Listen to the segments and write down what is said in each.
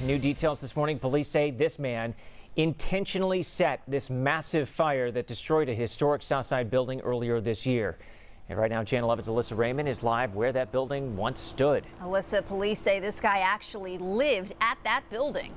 New details this morning. Police say this man intentionally set this massive fire that destroyed a historic Southside building earlier this year. And right now, Channel 11's Alyssa Raymond is live where that building once stood. Alyssa, police say this guy actually lived at that building.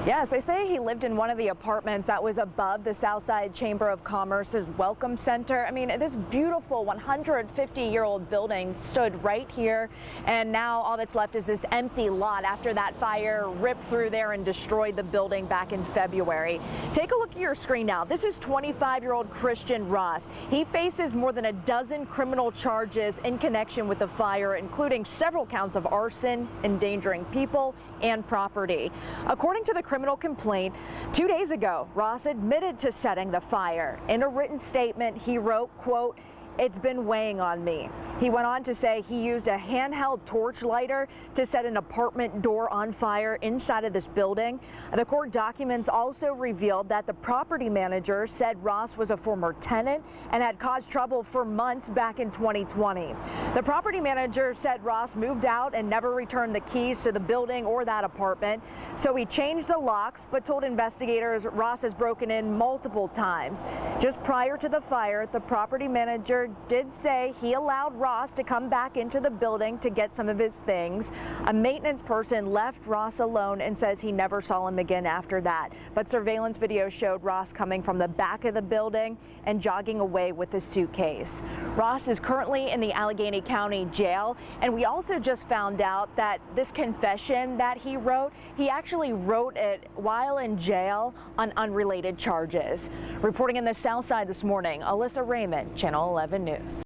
Yes, they say he lived in one of the apartments that was above the Southside Chamber of Commerce's Welcome Center. I mean, this beautiful 150-year-old building stood right here, and now all that's left is this empty lot after that fire ripped through there and destroyed the building back in February. Take a look at your screen now. This is 25-year-old Christian Ross. He faces more than a dozen criminal charges in connection with the fire, including several counts of arson, endangering people, and property. According to the criminal complaint, 2 days ago, Ross admitted to setting the fire. In a written statement, he wrote, quote, "It's been weighing on me." He went on to say he used a handheld torch lighter to set an apartment door on fire inside of this building. The court documents also revealed that the property manager said Ross was a former tenant and had caused trouble for months back in 2020. The property manager said Ross moved out and never returned the keys to the building or that apartment. So he changed the locks, but told investigators Ross has broken in multiple times. Just prior to the fire, the property manager did say he allowed Ross to come back into the building to get some of his things. A maintenance person left Ross alone and says he never saw him again after that. But surveillance video showed Ross coming from the back of the building and jogging away with a suitcase. Ross is currently in the Allegheny County Jail, and we also just found out that this confession that he wrote, he actually wrote it while in jail on unrelated charges. Reporting in the South Side this morning, Alyssa Raymond, Channel 11 News.